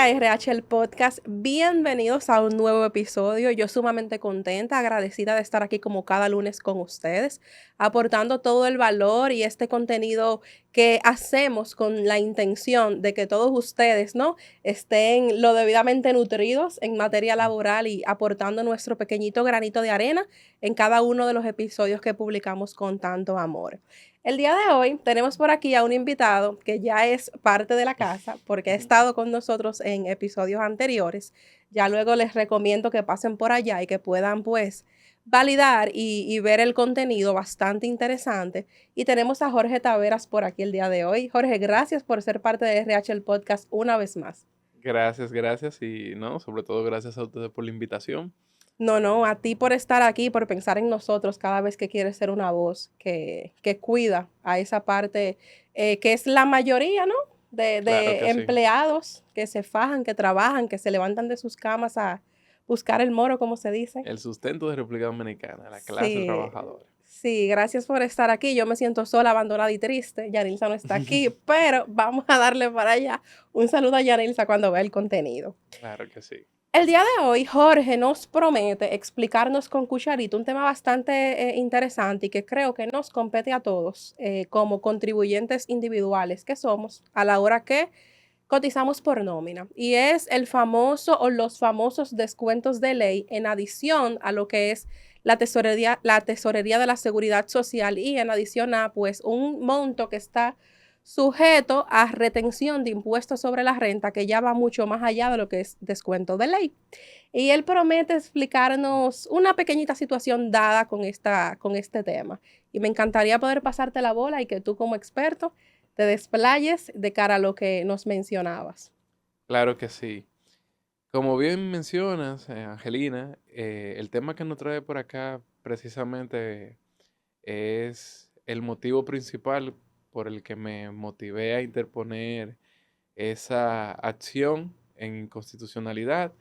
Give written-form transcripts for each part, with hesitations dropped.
a RH el podcast. Bienvenidos a un nuevo episodio. Yo sumamente contenta, agradecida de estar aquí como cada lunes con ustedes, aportando todo el valor y este contenido que hacemos con la intención de que todos ustedes, ¿no?, estén lo debidamente nutridos en materia laboral y aportando nuestro pequeñito granito de arena en cada uno de los episodios que publicamos con tanto amor. El día de hoy tenemos por aquí a un invitado que ya es parte de la casa porque ha estado con nosotros en episodios anteriores. Ya luego les recomiendo que pasen por allá y que puedan pues validar y ver el contenido bastante interesante. Y tenemos a Jorge Taveras por aquí el día de hoy. Jorge, gracias por ser parte de RH el podcast una vez más. Gracias y no, sobre todo gracias a ustedes por la invitación. No, no, a ti por estar aquí, por pensar en nosotros cada vez que quieres ser una voz que cuida a esa parte que es la mayoría, ¿no? Claro De que sí. empleados que se fajan, que trabajan, que se levantan de sus camas a buscar el moro, como se dice. El sustento de República Dominicana, la clase Sí, trabajadora. sí, gracias por estar aquí. Yo me siento sola, abandonada y triste. Yanilza no está aquí, pero vamos a darle para allá un saludo a Yanilza cuando vea el contenido. Claro que sí. El día de hoy, Jorge nos promete explicarnos con cucharita un tema bastante interesante y que creo que nos compete a todos como contribuyentes individuales que somos a la hora que cotizamos por nómina. Y es el famoso o los famosos descuentos de ley en adición a lo que es la tesorería de la Seguridad Social y en adición a pues un monto que está sujeto a retención de impuestos sobre la renta que ya va mucho más allá de lo que es descuento de ley. Y él promete explicarnos una pequeñita situación dada con este tema. Y me encantaría poder pasarte la bola y que tú como experto te desplayes de cara a lo que nos mencionabas. Claro que sí. Como bien mencionas, Angelina, el tema que nos trae por acá precisamente es el motivo principal por el que me motivé a interponer esa acción en inconstitucionalidad,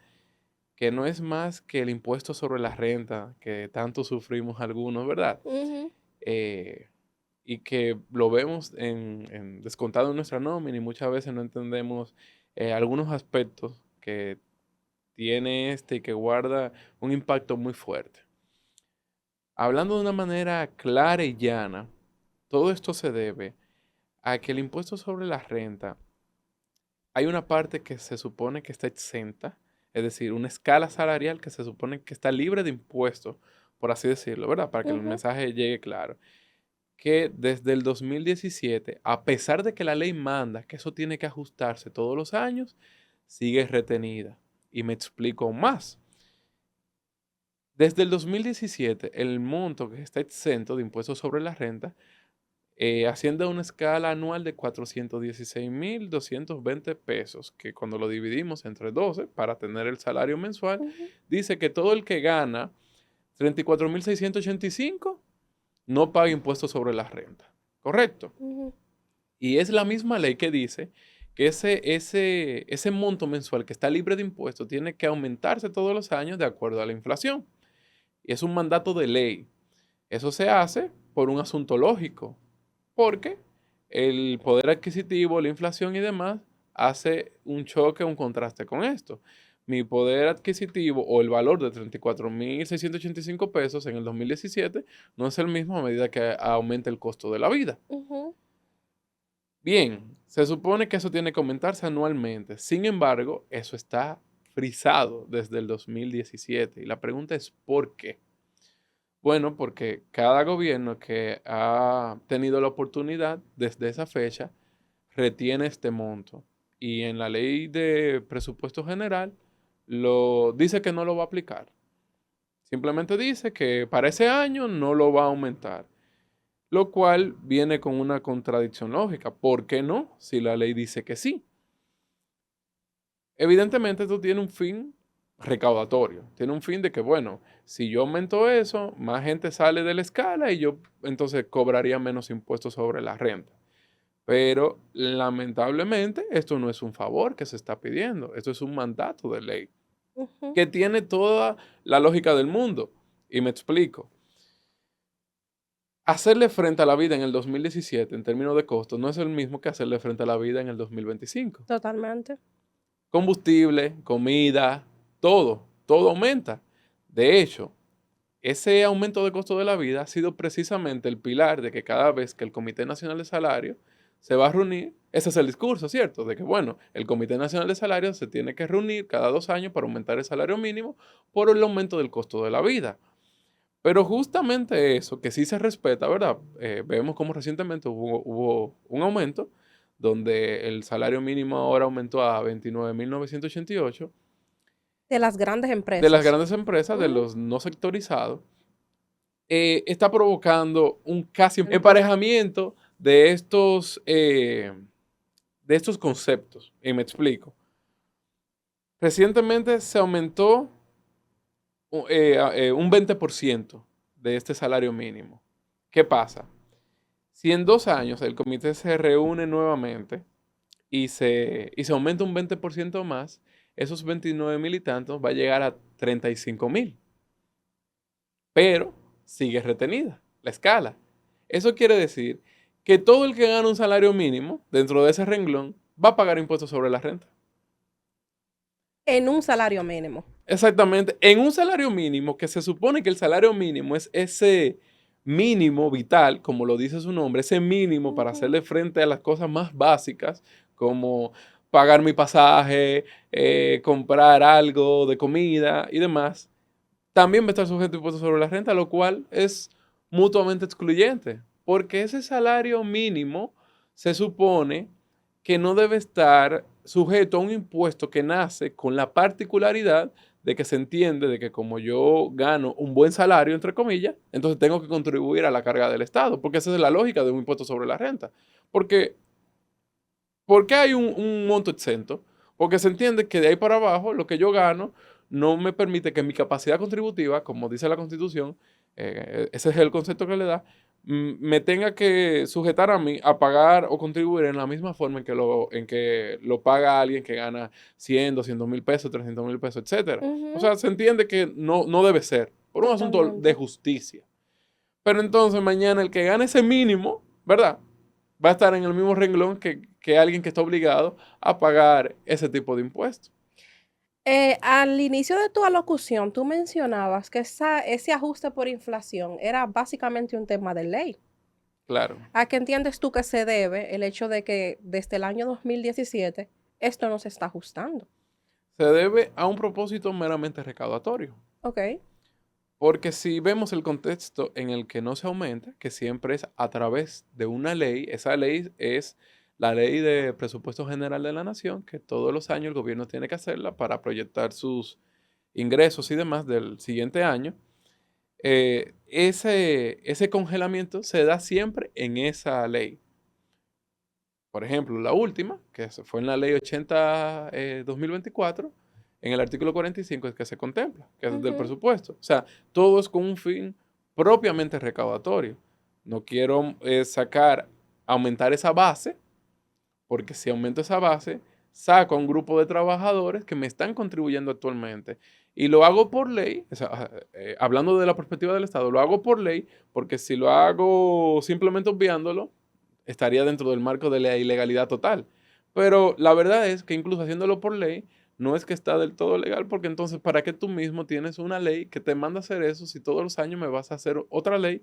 que no es más que el impuesto sobre la renta que tanto sufrimos algunos, ¿verdad? Ujú. eh, y que lo vemos descontado en nuestra nómina y muchas veces no entendemos algunos aspectos que tiene este y que guarda un impacto muy fuerte. Hablando de una manera clara y llana, todo esto se debe a que el impuesto sobre la renta, hay una parte que se supone que está exenta, es decir, una escala salarial que se supone que está libre de impuestos, por así decirlo, ¿verdad? Para que el Ujú. mensaje llegue claro. Que desde el 2017, a pesar de que la ley manda que eso tiene que ajustarse todos los años, sigue retenida. Y me explico más. Desde el 2017, el monto que está exento de impuestos sobre la renta asciende a una escala anual de 416.220 pesos, que cuando lo dividimos entre 12 para tener el salario mensual, Ujú. dice que todo el que gana 34.685 no paga impuestos sobre la renta. ¿Correcto? Ujú. Y es la misma ley que dice que ese monto mensual que está libre de impuestos tiene que aumentarse todos los años de acuerdo a la inflación. Y es un mandato de ley. Eso se hace por un asunto lógico, porque el poder adquisitivo, la inflación y demás hace un choque, un contraste con esto. Mi poder adquisitivo o el valor de 34.685 pesos en el 2017 no es el mismo a medida que aumenta el costo de la vida. Ujú. Bien, se supone que eso tiene que aumentarse anualmente. Sin embargo, eso está frisado desde el 2017. Y la pregunta es, ¿por qué? Bueno, porque cada gobierno que ha tenido la oportunidad desde esa fecha retiene este monto. Y en la ley de presupuesto general lo dice que no lo va a aplicar. Simplemente dice que para ese año no lo va a aumentar. Lo cual viene con una contradicción lógica. ¿Por qué no? Si la ley dice que sí. Evidentemente esto tiene un fin recaudatorio. Tiene un fin de que, bueno, si yo aumento eso, más gente sale de la escala y yo entonces cobraría menos impuestos sobre la renta. Pero lamentablemente esto no es un favor que se está pidiendo, esto es un mandato de ley Ujú. que tiene toda la lógica del mundo. Y me explico. Hacerle frente a la vida en el 2017 en términos de costos no es el mismo que hacerle frente a la vida en el 2025. Totalmente. Combustible, comida, todo aumenta. De hecho, ese aumento de costo de la vida ha sido precisamente el pilar de que cada vez que el Comité Nacional de Salario se va a reunir, ese es el discurso, ¿cierto? De que, bueno, el Comité Nacional de Salario se tiene que reunir cada 2 años para aumentar el salario mínimo por el aumento del costo de la vida. Pero justamente eso, que sí se respeta, ¿verdad? Vemos como recientemente hubo un aumento donde el salario mínimo ahora aumentó a 29.988 De las grandes de las empresas. grandes empresas, de Ujú. los no sectorizados, está provocando un casi Entiendo. emparejamiento de estos conceptos. Y me explico. Recientemente se aumentó un 20% de este salario mínimo. ¿Qué pasa? Si en 2 años el comité se reúne nuevamente y se aumenta un 20% más, esos 29.000 y tantos va a llegar a 35.000. Pero sigue retenida la escala. Eso quiere decir que todo el que gana un salario mínimo dentro de ese renglón va a pagar impuestos sobre la renta. En un salario mínimo. Exactamente, en un salario mínimo, que se supone que el salario mínimo es ese mínimo vital, como lo dice su nombre, ese mínimo para Ujú. hacerle frente a las cosas más básicas, como pagar mi pasaje, comprar algo de comida y demás, también va a estar sujeto a impuestos sobre la renta, lo cual es mutuamente excluyente, porque ese salario mínimo se supone que no debe estar sujeto a un impuesto que nace con la particularidad de que se entiende de que como yo gano un buen salario, entre comillas, entonces tengo que contribuir a la carga del Estado, porque esa es la lógica de un impuesto sobre la renta. Porque, ¿por qué hay un monto exento? Porque se entiende que de ahí para abajo lo que yo gano no me permite que mi capacidad contributiva, como dice la Constitución, ese es el concepto que le da, me tenga que sujetar a mí a pagar o contribuir en la misma forma en que lo paga alguien que gana 100, 200.000 pesos, 300.000 pesos, etcétera. O Ujú. sea, se entiende que no debe ser, por un asunto de Totalmente. justicia. Pero entonces mañana el que gane ese mínimo, ¿verdad? Va a estar en el mismo renglón que alguien que está obligado a pagar ese tipo de impuestos. Al inicio de tu alocución, tú mencionabas que ese ajuste por inflación era básicamente un tema de ley. Claro. ¿A qué entiendes tú que se debe el hecho de que desde el año 2017 esto no se está ajustando? Se debe a un propósito meramente recaudatorio. Ok. Porque si vemos el contexto en el que no se aumenta, que siempre es a través de una ley, esa ley es la ley de presupuesto general de la nación, que todos los años el gobierno tiene que hacerla para proyectar sus ingresos y demás del siguiente año. Ese congelamiento se da siempre en esa ley. Por ejemplo, la última, que fue en la ley 80, 2024, en el artículo 45 es que se contempla, que es del Ujú. presupuesto. O sea, todo es con un fin propiamente recaudatorio. No quiero aumentar esa base, porque si aumento esa base, saco a un grupo de trabajadores que me están contribuyendo actualmente. Y lo hago por ley, o sea, hablando de la perspectiva del Estado, lo hago por ley, porque si lo hago simplemente obviándolo, estaría dentro del marco de la ilegalidad total. Pero la verdad es que incluso haciéndolo por ley, no es que está del todo legal, porque entonces, ¿para qué tú mismo tienes una ley que te manda a hacer eso si todos los años me vas a hacer otra ley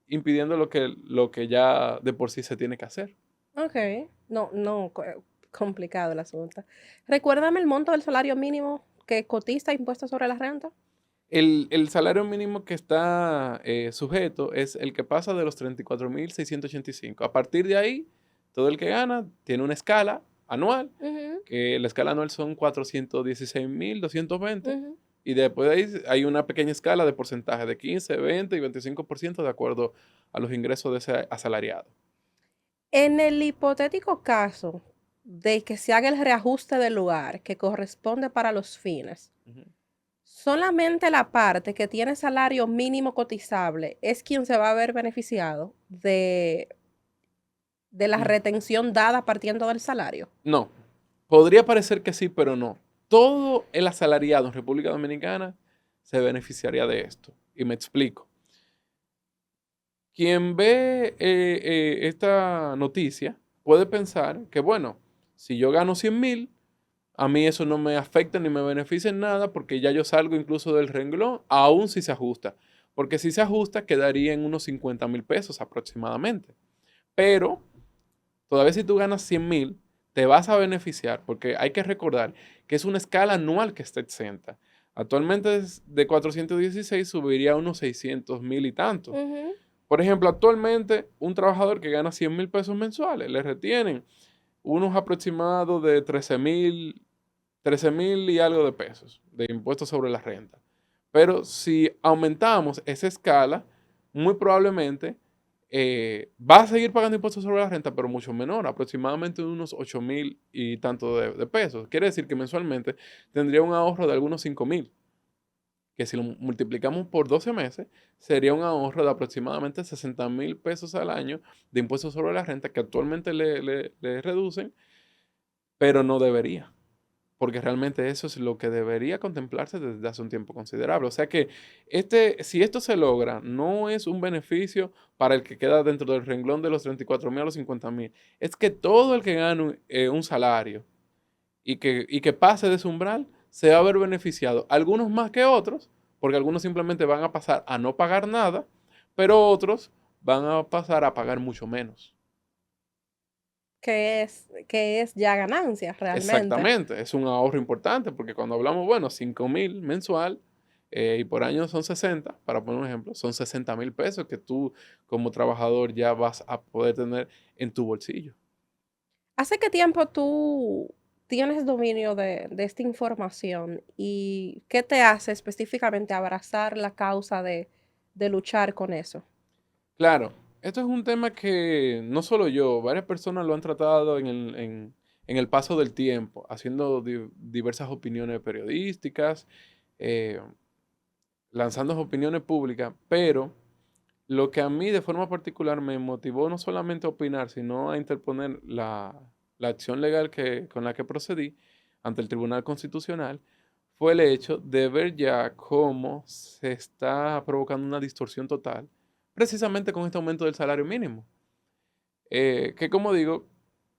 impidiendo lo que ya de por sí se tiene que hacer? Ok. No, no, complicado el asunto. Recuérdame el monto del salario mínimo que cotiza impuesto sobre la renta. El salario mínimo que está sujeto es el que pasa de los 34.685. A partir de ahí, todo el que gana tiene una escala anual, Ujú, que la escala anual son 416.220, ujú. y después de ahí hay una pequeña escala de porcentaje de 15, 20 y 25% de acuerdo a los ingresos de ese asalariado. En el hipotético caso de que se haga el reajuste del lugar que corresponde para los fines, Ujú. solamente la parte que tiene salario mínimo cotizable es quien se va a ver beneficiado de la Mm, retención dada partiendo del salario. No, podría parecer que sí, pero no. Todo el asalariado en República Dominicana se beneficiaría de esto. Y me explico. Quien ve esta noticia puede pensar que, bueno, si yo gano 100.000, a mí eso no me afecta ni me beneficia en nada porque ya yo salgo incluso del renglón, aún si se ajusta. Porque si se ajusta, quedaría en unos 50,000 pesos aproximadamente. Pero todavía si tú ganas 100,000, te vas a beneficiar porque hay que recordar que es una escala anual que está exenta. Actualmente de 416 subiría a unos 600,000 y tanto. Ujú. Por ejemplo, actualmente un trabajador que gana 100,000 pesos mensuales le retienen unos aproximados de 13,000 y algo de pesos de impuestos sobre la renta. Pero si aumentamos esa escala, muy probablemente va a seguir pagando impuestos sobre la renta, pero mucho menor, aproximadamente unos 8,000 y tanto de pesos. Quiere decir que mensualmente tendría un ahorro de algunos 5,000, que si lo multiplicamos por 12 meses, sería un ahorro de aproximadamente 60,000 pesos al año de impuestos sobre la renta que actualmente le reducen, pero no debería, porque realmente eso es lo que debería contemplarse desde hace un tiempo considerable. O sea que si esto se logra, no es un beneficio para el que queda dentro del renglón de los 34,000 a los 50,000. Es que todo el que gane un salario y que pase de ese umbral se va a ver beneficiado. Algunos más que otros, porque algunos simplemente van a pasar a no pagar nada, pero otros van a pasar a pagar mucho menos. Que es ya ganancia realmente. Exactamente, es un ahorro importante porque cuando hablamos, bueno, 5,000 mensual y por año son 60, para poner un ejemplo, son 60,000 pesos que tú como trabajador ya vas a poder tener en tu bolsillo. ¿Hace qué tiempo tú tienes dominio de esta información y qué te hace específicamente abrazar la causa de luchar con eso? Claro, esto es un tema que no solo yo, varias personas lo han tratado en el paso del tiempo, haciendo diversas opiniones periodísticas, eh, lanzando opiniones públicas, pero lo que a mí de forma particular me motivó no solamente a opinar, sino a interponer la acción legal con la que procedí ante el Tribunal Constitucional, fue el hecho de ver ya cómo se está provocando una distorsión total, precisamente con este aumento del salario mínimo. Que como digo,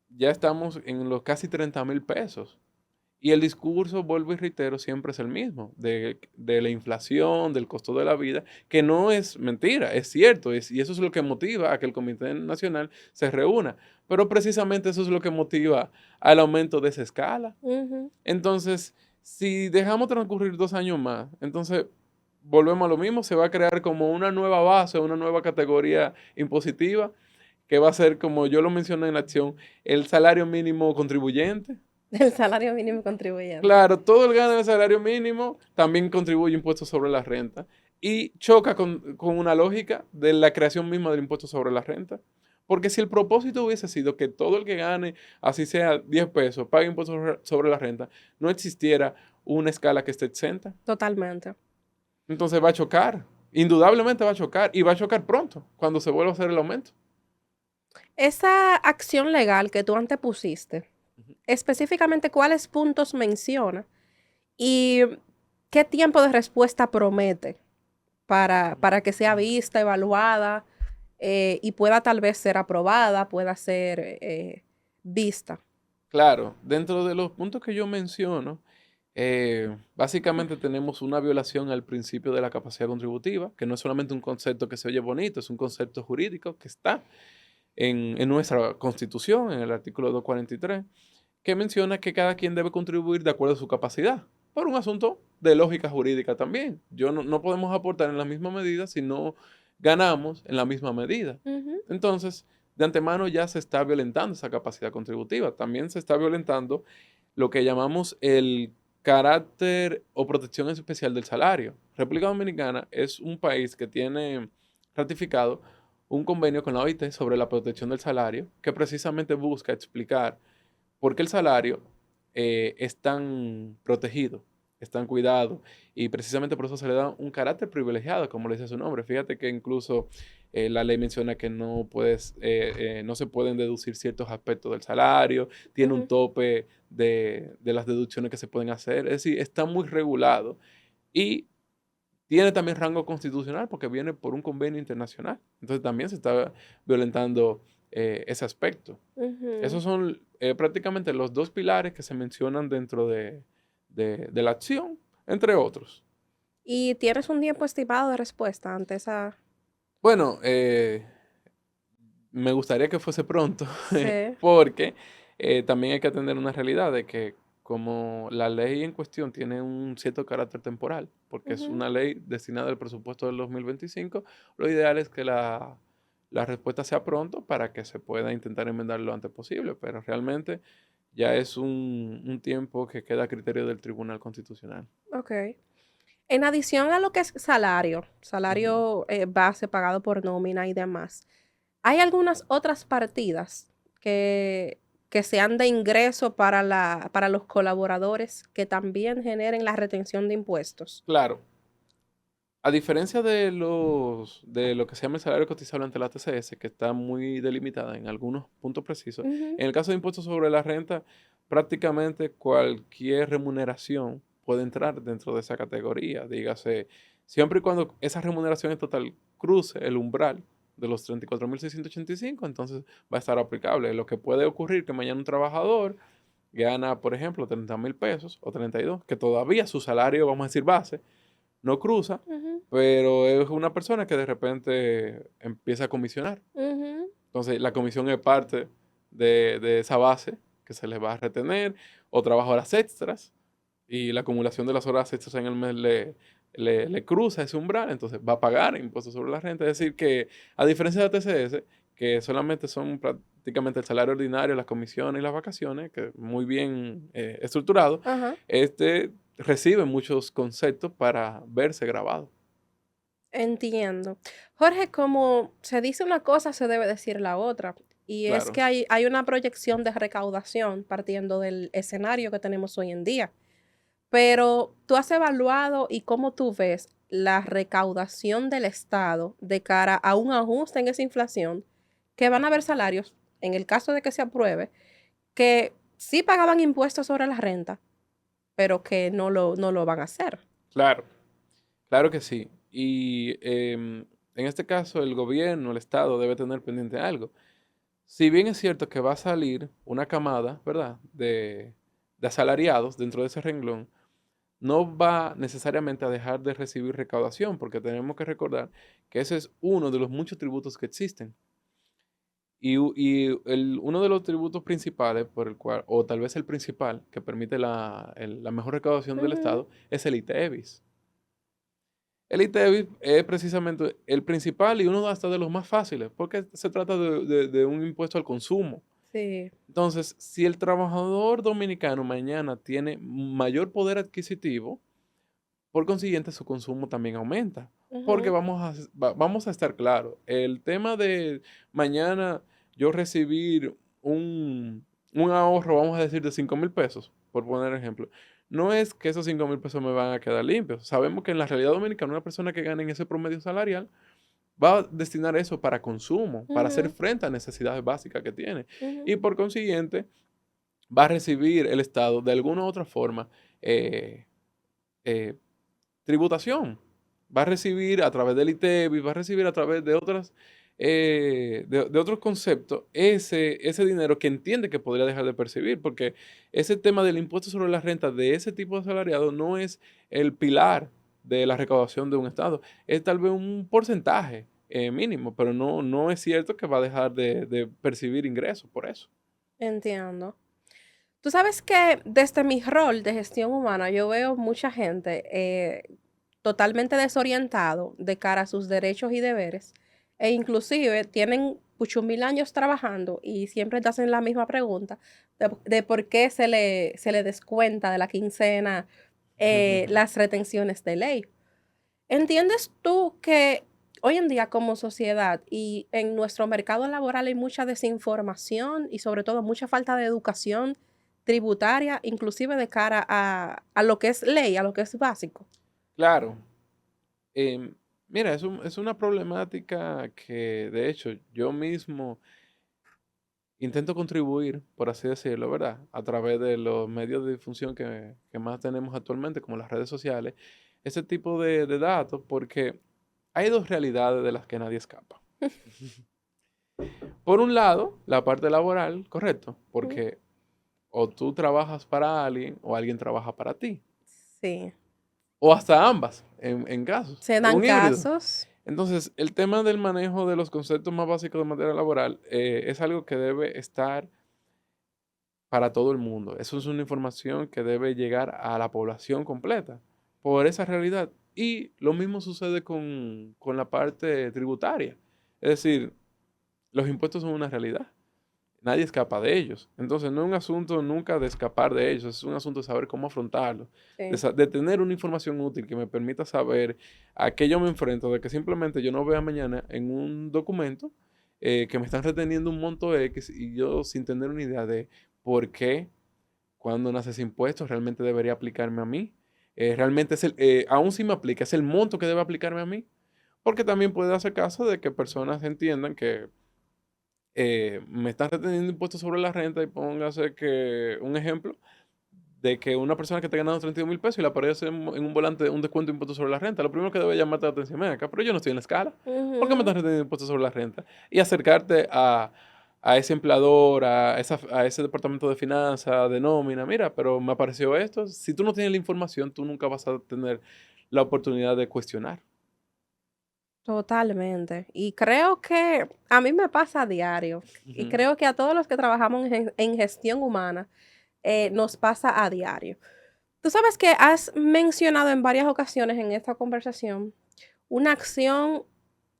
ya estamos en los casi 30,000 pesos. Y el discurso, vuelvo y reitero, siempre es el mismo, de la inflación, del costo de la vida, que no es mentira, es cierto, y eso es lo que motiva a que el Comité Nacional se reúna. Pero precisamente eso es lo que motiva al aumento de esa escala. Ujú. Entonces, si dejamos transcurrir 2 años más, entonces volvemos a lo mismo, se va a crear como una nueva base, una nueva categoría impositiva, que va a ser, como yo lo mencioné en la acción, el salario mínimo contribuyente. El salario mínimo contribuyente. Claro, todo el gana del salario mínimo también contribuye impuestos sobre la renta y choca con una lógica de la creación misma del impuesto sobre la renta. Porque si el propósito hubiese sido que todo el que gane, así sea 10 pesos, pague impuestos sobre la renta, no existiera una escala que esté exenta. Totalmente. Entonces va a chocar, indudablemente va a chocar y va a chocar pronto, cuando se vuelva a hacer el aumento. Esa acción legal que tú antepusiste, específicamente cuáles puntos menciona y qué tiempo de respuesta promete para que sea vista, evaluada y pueda tal vez ser aprobada, pueda ser vista. Claro, dentro de los puntos que yo menciono, básicamente tenemos una violación al principio de la capacidad contributiva, que no es solamente un concepto que se oye bonito, es un concepto jurídico que está en nuestra Constitución, en el artículo 243, que menciona que cada quien debe contribuir de acuerdo a su capacidad, por un asunto de lógica jurídica también. No podemos aportar en la misma medida si no ganamos en la misma medida. Ujú. Entonces, de antemano ya se está violentando esa capacidad contributiva. También se está violentando lo que llamamos el carácter o protección especial del salario. República Dominicana es un país que tiene ratificado un convenio con la OIT sobre la protección del salario, que precisamente busca explicar por qué el salario es tan protegido, es tan cuidado, y precisamente por eso se le da un carácter privilegiado, como le dice su nombre. Fíjate que incluso la ley menciona que no se pueden deducir ciertos aspectos del salario, tiene un Ujú. tope de las deducciones que se pueden hacer, es decir, está muy regulado y tiene también rango constitucional porque viene por un convenio internacional. Entonces también se está violentando ese aspecto. Ujú. Esos son prácticamente los dos pilares que se mencionan dentro de la acción, entre otros. ¿Y tienes un tiempo estimado de respuesta ante esa? Bueno, me gustaría que fuese pronto, Sí. porque también hay que atender una realidad de que como la ley en cuestión tiene un cierto carácter temporal, porque es Ujú. una ley destinada al presupuesto del 2025, lo ideal es que la respuesta sea pronto para que se pueda intentar enmendar lo antes posible, pero realmente ya es un tiempo que queda a criterio del Tribunal Constitucional. Okey. En adición a lo que es salario, Ujú. salario, base pagado por nómina y demás, ¿hay algunas otras partidas que sean de ingreso para los colaboradores que también generen la retención de impuestos? Claro, a diferencia de lo que se llama el salario cotizable ante la TCS, que está muy delimitada en algunos puntos precisos, Ujú, en el caso de impuestos sobre la renta, prácticamente cualquier remuneración puede entrar dentro de esa categoría. Dígase, siempre y cuando esa remuneración en total cruce el umbral de los 34.685, entonces va a estar aplicable. Lo que puede ocurrir que mañana un trabajador gana, por ejemplo, 30.000 pesos o 32, que todavía su salario, vamos a decir, base, no cruza, ujú, pero es una persona que de repente empieza a comisionar. ujú, Entonces, la comisión es parte de esa base que se le va a retener, o trabaja horas extras, y la acumulación de las horas extras en el mes le cruza ese umbral, entonces va a pagar impuestos sobre la renta. Es decir, que a diferencia de TCS, que solamente son prácticamente el salario ordinario, las comisiones y las vacaciones, que muy bien estructurado, ajá, este recibe muchos conceptos para verse grabado. entiendo. Jorge, como se dice una cosa, se debe decir la otra, y es Claro. que hay una proyección de recaudación partiendo del escenario que tenemos hoy en día. Pero, ¿tú has evaluado y cómo tú ves la recaudación del Estado de cara a un ajuste en esa inflación? Que van a haber salarios, en el caso de que se apruebe, que sí pagaban impuestos sobre la renta, pero que no lo van a hacer. Claro, claro que sí. Y en este caso el gobierno, el Estado debe tener pendiente algo. Si bien es cierto que va a salir una camada, ¿verdad?, de asalariados dentro de ese renglón, no va necesariamente a dejar de recibir recaudación, porque tenemos que recordar que ese es uno de los muchos tributos que existen. Uno de los tributos principales por el cual, o tal vez el principal, que permite la mejor recaudación del Ujú, Estado, es el ITEVIS. El ITEVIS es precisamente el principal y uno hasta de los más fáciles, porque se trata de un impuesto al consumo. sí. Entonces, si el trabajador dominicano mañana tiene mayor poder adquisitivo, por consiguiente su consumo también aumenta. Porque Ujú, vamos a estar claros, el tema de mañana yo recibir un ahorro, vamos a decir, de 5.000 pesos, por poner ejemplo, no es que esos 5.000 pesos me van a quedar limpios. Sabemos que en la realidad dominicana una persona que gane en ese promedio salarial va a destinar eso para consumo, para hacer ujú, frente a necesidades básicas que tiene. ujú, Y por consiguiente, va a recibir el Estado de alguna u otra forma eh, eh, tributación. Va a recibir a través del ITEVIS, va a recibir a través de de otros conceptos ese dinero que entiende que podría dejar de percibir, porque ese tema del impuesto sobre la renta de ese tipo de asalariado no es el pilar de la recaudación de un Estado, es tal vez un porcentaje mínimo, pero no es cierto que va a dejar de percibir ingresos por eso. entiendo. Tú sabes que desde mi rol de gestión humana, yo veo mucha gente totalmente desorientado de cara a sus derechos y deberes, e inclusive tienen 8.000 años trabajando y siempre te hacen la misma pregunta de por qué se le descuenta de la quincena las retenciones de ley. ¿Entiendes tú que hoy en día como sociedad y en nuestro mercado laboral hay mucha desinformación y sobre todo mucha falta de educación tributaria, inclusive de cara a lo que es ley, a lo que es básico? Claro, em, mira, es una problemática que de hecho yo mismo intento contribuir, por así decirlo, ¿verdad? A través de los medios de difusión que más tenemos actualmente, como las redes sociales, ese tipo de datos, porque hay dos realidades de las que nadie escapa. Por un lado, la parte laboral, correcto, Ujú. porque o tú trabajas para alguien o alguien trabaja para ti, Sí, o hasta ambas, en casos, se dan un híbrido. casos. Entonces, el tema del manejo de los conceptos más básicos de materia laboral es algo que debe estar para todo el mundo. Eso es una información que debe llegar a la población completa por esa realidad. Y lo mismo sucede con la parte tributaria. Es decir, los impuestos son una realidad. Nadie escapa de ellos. Entonces, no es un asunto nunca de escapar de ellos, es un asunto de saber cómo afrontarlo, Sí. de tener una información útil que me permita saber a qué yo me enfrento, de que simplemente yo no vea mañana en un documento que me están reteniendo un monto X y yo sin tener una idea de por qué, cuando nace ese impuesto, realmente debería aplicarme a mí. Realmente aún si me aplica, es el monto que debe aplicarme a mí. Porque también puede hacer caso de que personas entiendan que me están reteniendo impuestos sobre la renta y póngase que un ejemplo de que una persona que está ganando 32,000 pesos y le aparece en un volante un descuento de impuestos sobre la renta, lo primero que debe llamarte la atención es acá, pero yo no estoy en la escala. ¿Por qué me Ujú. están reteniendo impuestos sobre la renta? Y acercarte a ese empleador, a ese departamento de finanzas, de nómina, mira, pero me apareció esto. Si tú no tienes la información, tú nunca vas a tener la oportunidad de cuestionar. Totalmente. Y creo que a mí me pasa a diario. Y Ujú. creo que a todos los que trabajamos en gestión humana nos pasa a diario. Tú sabes que has mencionado en varias ocasiones en esta conversación una acción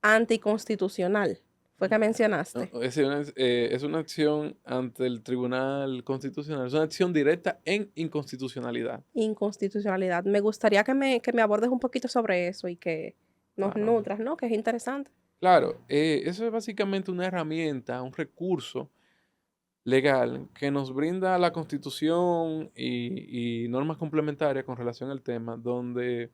anticonstitucional. Fue que No, mencionaste. es una acción ante el Tribunal Constitucional, es una acción directa en inconstitucionalidad. Inconstitucionalidad. Me gustaría que me abordes un poquito sobre eso y que nos Claro, nutras, ¿no? Que es interesante. claro, eso es básicamente una herramienta, un recurso legal que nos brinda la Constitución y normas complementarias con relación al tema, donde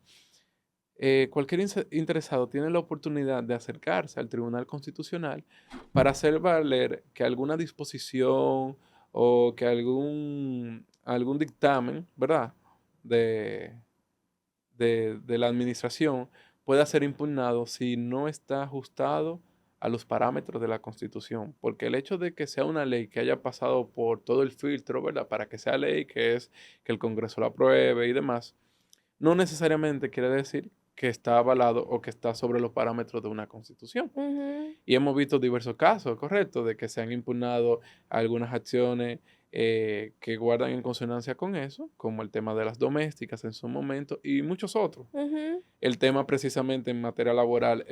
cualquier interesado tiene la oportunidad de acercarse al Tribunal Constitucional para hacer valer que alguna disposición o que algún dictamen, ¿verdad? De, de la administración pueda ser impugnado si no está ajustado a los parámetros de la Constitución. Porque el hecho de que sea una ley que haya pasado por todo el filtro, ¿verdad? Para que sea ley, que es que el Congreso la apruebe y demás, no necesariamente quiere decir que está avalado o que está sobre los parámetros de una constitución. Ujú. Y hemos visto diversos casos, correcto, de que se han impugnado algunas acciones que guardan en consonancia con eso, como el tema de las domésticas en su momento y muchos otros. Ujú. El tema precisamente en materia laboral,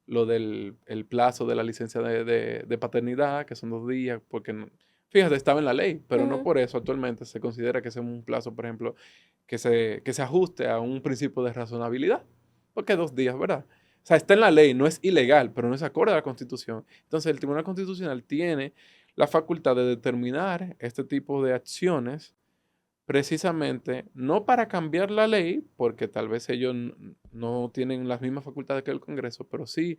lo del el plazo de la licencia de paternidad, que son 2 días, porque fíjate, estaba en la ley, pero no Ujú. por eso actualmente se considera que ese es un plazo, por ejemplo, que se ajuste a un principio de razonabilidad, porque 2 días, ¿verdad? O sea, está en la ley, no es ilegal, pero no es acorde a la Constitución. Entonces, el Tribunal Constitucional tiene la facultad de determinar este tipo de acciones precisamente no para cambiar la ley, porque tal vez ellos no tienen las mismas facultades que el Congreso, pero sí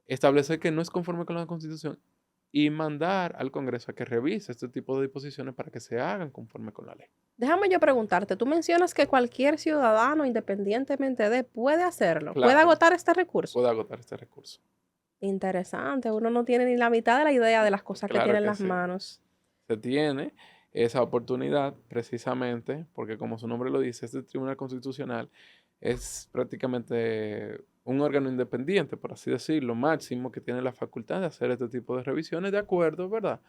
establecer que no es conforme con la Constitución y mandar al Congreso a que revise este tipo de disposiciones para que se hagan conforme con la ley. Déjame yo preguntarte, tú mencionas que cualquier ciudadano, independientemente de, puede hacerlo, puede Claro, agotar este recurso. puede agotar este recurso. Interesante, uno no tiene ni la mitad de la idea de las cosas que tiene Claro en que las sí. manos. Se tiene esa oportunidad precisamente porque, como su nombre lo dice, este Tribunal Constitucional es prácticamente un órgano independiente, por así decirlo, máximo que tiene la facultad de hacer este tipo de revisiones de acuerdo, ¿verdad?,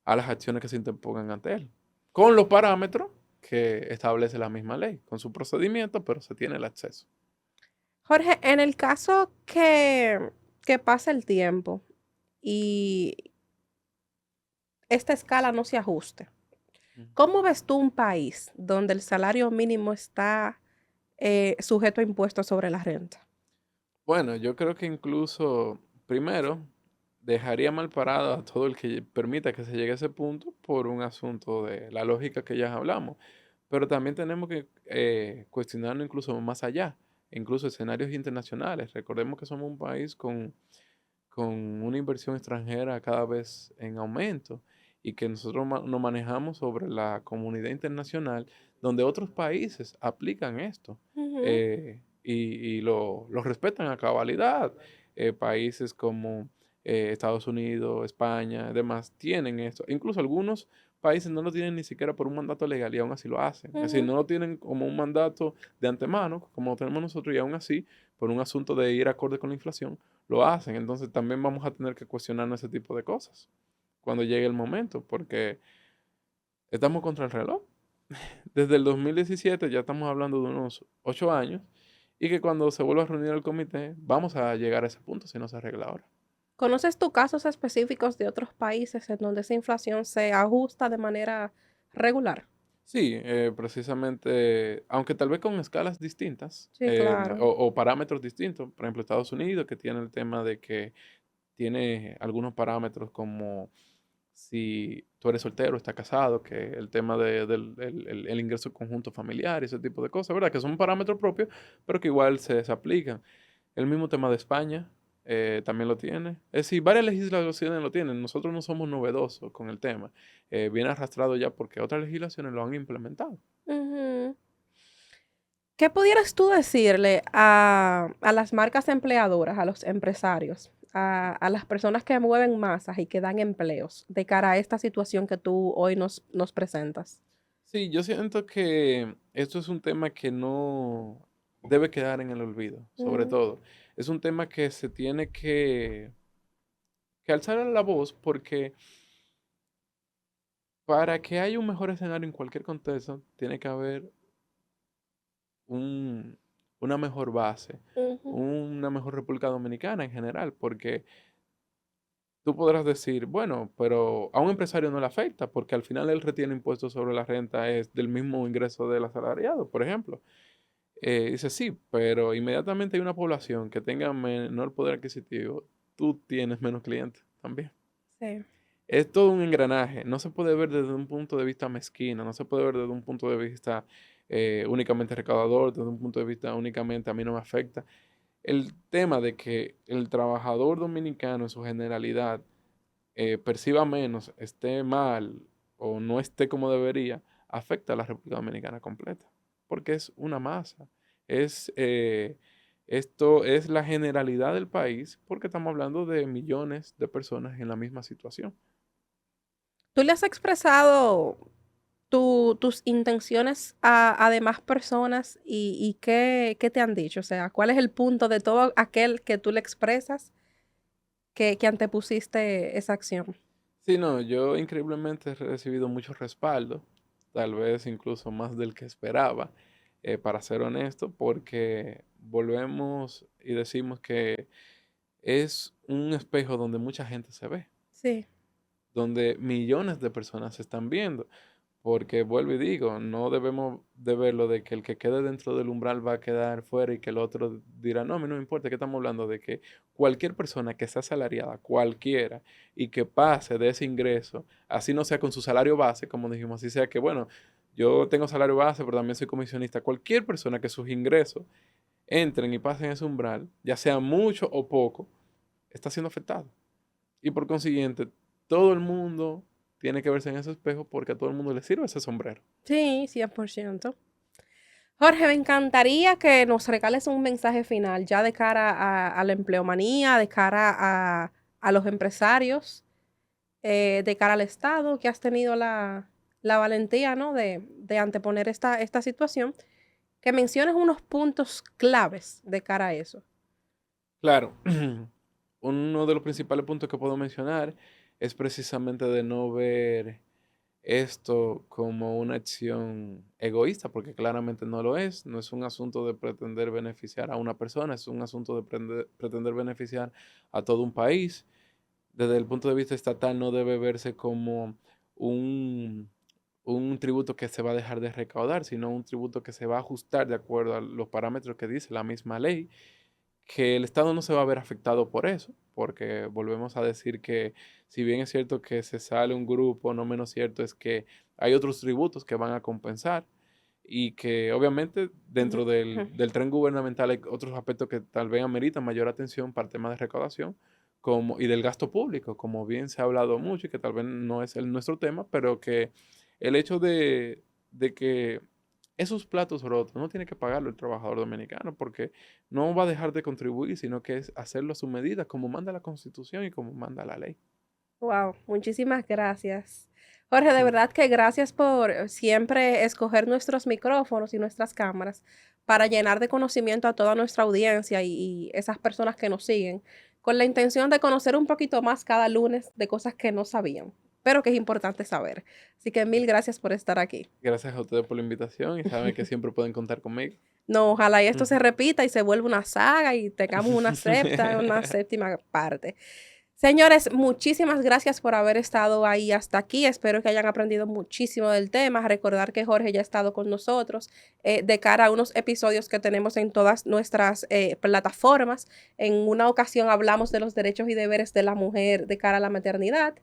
a las acciones que se interpongan ante él, con los parámetros que establece la misma ley, con su procedimiento, pero se tiene el acceso. Jorge, en el caso que pase el tiempo y esta escala no se ajuste, Ujú. ¿cómo ves tú un país donde el salario mínimo está sujeto a impuestos sobre la renta? Bueno, yo creo que incluso, primero, dejaría mal parado a todo el que permita que se llegue a ese punto por un asunto de la lógica que ya hablamos. Pero también tenemos que cuestionarnos incluso más allá, incluso escenarios internacionales. Recordemos que somos un país con una inversión extranjera cada vez en aumento y que nosotros nos manejamos sobre la comunidad internacional donde otros países aplican esto y lo respetan a cabalidad. Países como Estados Unidos, España, demás, tienen esto. Incluso algunos países no lo tienen ni siquiera por un mandato legal y aún así lo hacen. Es decir, Ujú. no lo tienen como un mandato de antemano, como lo tenemos nosotros, y aún así, por un asunto de ir acorde con la inflación, lo hacen. Entonces también vamos a tener que cuestionarnos ese tipo de cosas cuando llegue el momento, porque estamos contra el reloj. Desde el 2017 ya estamos hablando de unos 8 años y que cuando se vuelva a reunir el comité vamos a llegar a ese punto si no se arregla ahora. ¿Conoces tú casos específicos de otros países en donde esa inflación se ajusta de manera regular? Sí, precisamente, aunque tal vez con escalas distintas Sí, claro. o parámetros distintos, por ejemplo Estados Unidos que tiene el tema de que tiene algunos parámetros como si tú eres soltero, estás casado, que el tema del el ingreso conjunto familiar y ese tipo de cosas, ¿verdad? Que son parámetros propios, pero que igual se aplican. El mismo tema de España también lo tiene. Es decir, varias legislaciones lo tienen. Nosotros no somos novedosos con el tema. Viene arrastrado ya porque otras legislaciones lo han implementado. Ujú. ¿Qué pudieras tú decirle a las marcas empleadoras, a los empresarios, a las personas que mueven masas y que dan empleos de cara a esta situación que tú hoy nos presentas? Sí, yo siento que esto es un tema que no debe quedar en el olvido, sobre Mm, todo. Es un tema que se tiene que alzar la voz porque para que haya un mejor escenario en cualquier contexto, tiene que haber un- una mejor base, ujú, una mejor República Dominicana en general, porque tú podrás decir, bueno, pero a un empresario no le afecta, porque al final él retiene impuestos sobre la renta es del mismo ingreso del asalariado, por ejemplo. Dice, sí, pero inmediatamente hay una población que tenga menor poder adquisitivo, tú tienes menos clientes también. sí. Es todo un engranaje. No se puede ver desde un punto de vista mezquino, no se puede ver desde un punto de vista únicamente recaudador, desde un punto de vista únicamente a mí no me afecta. El tema de que el trabajador dominicano en su generalidad perciba menos, esté mal o no esté como debería, afecta a la República Dominicana completa, porque es una masa. Es, esto es la generalidad del país, porque estamos hablando de millones de personas en la misma situación. ¿Tú le has expresado tus intenciones a demás personas y qué te han dicho? O sea, ¿cuál es el punto de todo aquel que tú le expresas que antepusiste esa acción? Sí, no, yo increíblemente he recibido mucho respaldo, tal vez incluso más del que esperaba, para ser honesto, porque volvemos y decimos que es un espejo donde mucha gente se ve, Sí. donde millones de personas se están viendo. Porque vuelvo y digo, no debemos de verlo de que el que quede dentro del umbral va a quedar fuera y que el otro dirá, no, a mí no me importa, que estamos hablando de que cualquier persona que sea asalariada, cualquiera, y que pase de ese ingreso, así no sea con su salario base, como dijimos, así sea que, bueno, yo tengo salario base, pero también soy comisionista, cualquier persona que sus ingresos entren y pasen ese umbral, ya sea mucho o poco, está siendo afectado. Y por consiguiente, todo el mundo tiene que verse en ese espejo porque a todo el mundo le sirve ese sombrero. Sí, 100%. Jorge, me encantaría que nos regales un mensaje final ya de cara a la empleomanía, de cara a los empresarios, de cara al Estado, que has tenido la valentía, ¿no? de anteponer esta situación, que menciones unos puntos claves de cara a eso. Claro, uno de los principales puntos que puedo mencionar es precisamente de no ver esto como una acción egoísta, porque claramente no lo es. No es un asunto de pretender beneficiar a una persona, es un asunto de pretender beneficiar a todo un país. Desde el punto de vista estatal no debe verse como un, un tributo que se va a dejar de recaudar, sino un tributo que se va a ajustar de acuerdo a los parámetros que dice la misma ley, que el Estado no se va a ver afectado por eso, porque volvemos a decir que si bien es cierto que se sale un grupo, no menos cierto es que hay otros tributos que van a compensar y que obviamente Ujú, dentro ujú. del tren gubernamental hay otros aspectos que tal vez ameritan mayor atención para el tema de recaudación como, y del gasto público, como bien se ha hablado mucho y que tal vez no es nuestro tema, pero que el hecho de que esos platos rotos no tiene que pagarlo el trabajador dominicano porque no va a dejar de contribuir, sino que es hacerlo a su medida, como manda la Constitución y como manda la ley. Wow, muchísimas gracias. Jorge, de verdad que gracias por siempre escoger nuestros micrófonos y nuestras cámaras para llenar de conocimiento a toda nuestra audiencia y esas personas que nos siguen, con la intención de conocer un poquito más cada lunes de cosas que no sabían, pero que es importante saber. Así que mil gracias por estar aquí. Gracias a ustedes por la invitación y saben que siempre pueden contar conmigo. No, ojalá y esto se repita y se vuelva una saga y tengamos una séptima parte. Señores, muchísimas gracias por haber estado ahí hasta aquí. Espero que hayan aprendido muchísimo del tema. Recordar que Jorge ya ha estado con nosotros de cara a unos episodios que tenemos en todas nuestras plataformas. En una ocasión hablamos de los derechos y deberes de la mujer de cara a la maternidad.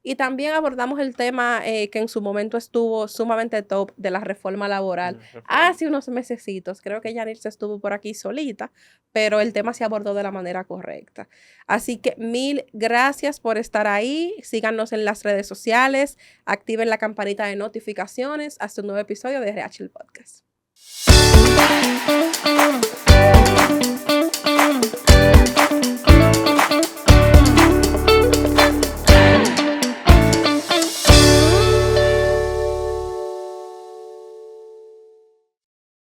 Y también abordamos el tema que en su momento estuvo sumamente top de la reforma laboral. Hace unos mesecitos, creo que Yanirse estuvo por aquí solita, pero el tema se abordó de la manera correcta. Así que mil gracias por estar ahí. Síganos en las redes sociales, activen la campanita de notificaciones. Hasta un nuevo episodio de RH el Podcast.